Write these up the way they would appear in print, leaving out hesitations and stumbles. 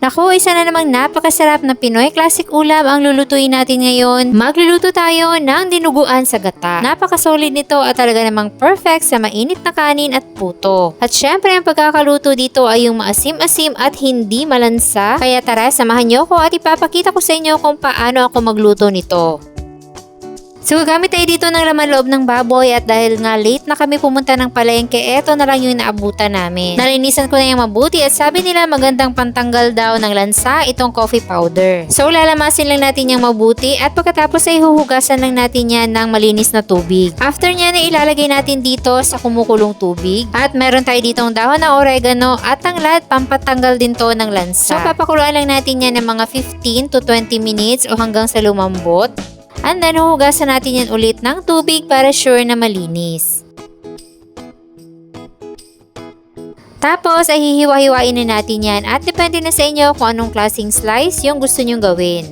Naku, isa na namang napakasarap na Pinoy classic ulam ang lulutuin natin ngayon. Magluluto tayo ng dinuguan sa gata. Napakasolid nito at talaga namang perfect sa mainit na kanin at puto. At syempre ang pagkakaluto dito ay yung maasim-asim at hindi malansa. Kaya tara, samahan niyo ko at ipapakita ko sa inyo kung paano ako magluto nito. So gagamit tayo dito ng laman loob ng baboy at dahil nga late na kami pumunta ng palengke, eto na lang yung naabutan namin. Nalinisan ko na yung mabuti at sabi nila magandang pantanggal daw ng lansa itong coffee powder. So lalamasin lang natin yung mabuti at pagkatapos ay huhugasan lang natin yan ng malinis na tubig. After nyan ay ilalagay natin dito sa kumukulong tubig at meron tayo ditong dahon ng oregano at tanglad, pampatanggal din to ng lansa. So papakuluan lang natin yan ng mga 15 to 20 minutes o hanggang sa lumambot. And then, huhugasan natin yan ulit ng tubig para sure na malinis. Tapos, ay hihiwa-hiwain na natin yan at depende na sa inyo kung anong klaseng slice yung gusto nyong gawin.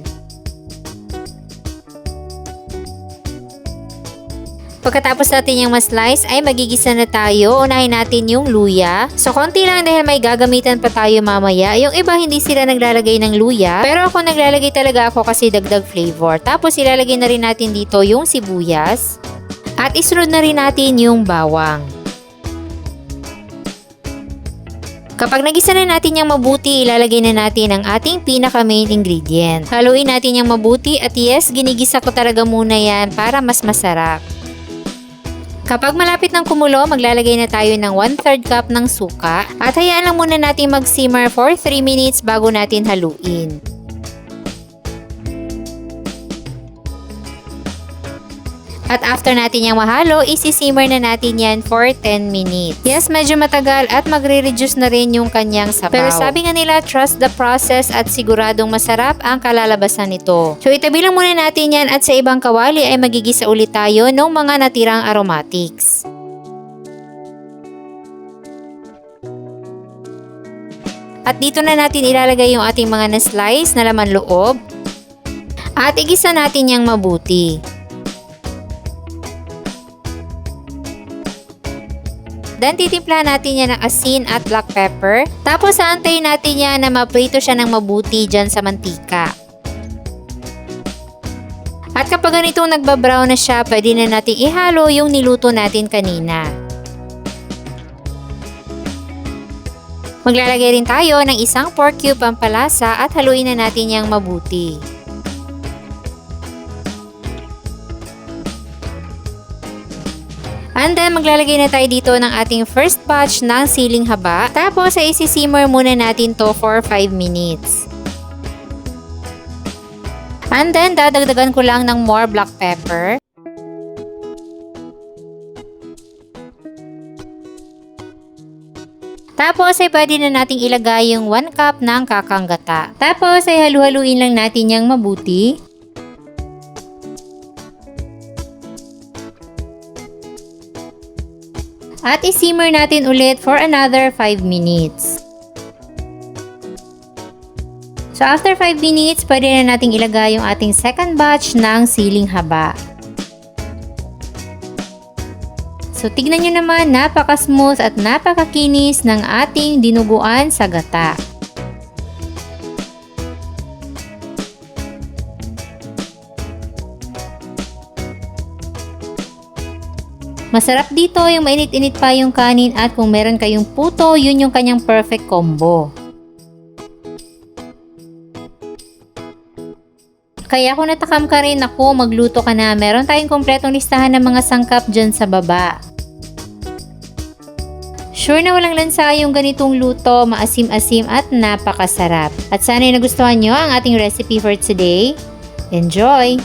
Pagkatapos natin yung ma-slice ay magigisa na tayo. Unahin natin yung luya. So konti lang dahil may gagamitan pa tayo mamaya. Yung iba hindi sila naglalagay ng luya. Pero ako naglalagay talaga ako kasi dagdag flavor. Tapos ilalagay na rin natin dito yung sibuyas. At isunod na rin natin yung bawang. Kapag nagisa na natin yung mabuti, ilalagay na natin ang ating pinaka main ingredient. Haluin natin yung mabuti at yes, ginigisa ko talaga muna yan para mas masarap. Kapag malapit ng kumulo, maglalagay na tayo ng 1/3 cup ng suka at hayaan lang muna natin mag-simmer for 3 minutes bago natin haluin. At after natin yung mahalo, isi-simmer na natin yan for 10 minutes. Yes, medyo matagal at magre-reduce na rin yung kanyang sabaw. Pero sabi nga nila, trust the process at siguradong masarap ang kalalabasan nito. So itabi lang muna natin yan at sa ibang kawali ay magigisa ulit tayo ng mga natirang aromatics. At dito na natin ilalagay yung ating mga na-slice na laman loob. At igisa natin yung mabuti. Then titimplahan natin yan ng asin at black pepper. Tapos aantayin natin yan na maprito siya ng mabuti dyan sa mantika. At kapag ganitong nagbabrown na siya, pwede na natin ihalo yung niluto natin kanina. Maglalagay rin tayo ng isang pork cube pampalasa at haluin na natin yang mabuti. And then, maglalagay na tayo dito ng ating first batch ng siling haba. Tapos, ay isi-simmer muna natin to for 5 minutes. And then, dadagdagan ko lang ng more black pepper. Tapos, ay pwede na nating ilagay yung 1 cup ng kakang gata. Tapos, ay halu-haluin lang natin yung mabuti. At i-simmer natin ulit for another 5 minutes. So after 5 minutes, pwede na nating ilagay yung ating second batch ng siling haba. So tignan nyo naman, napaka-smooth at napakakinis ng ating dinuguan sa gata. Masarap dito yung mainit-init pa yung kanin at kung meron kayong puto, yun yung kanyang perfect combo. Kaya kung natakam ka rin, ako magluto ka na. Meron tayong kompletong listahan ng mga sangkap dyan sa baba. Sure na walang lansa yung ganitong luto, maasim-asim at napakasarap. At sana'y nagustuhan nyo ang ating recipe for today. Enjoy!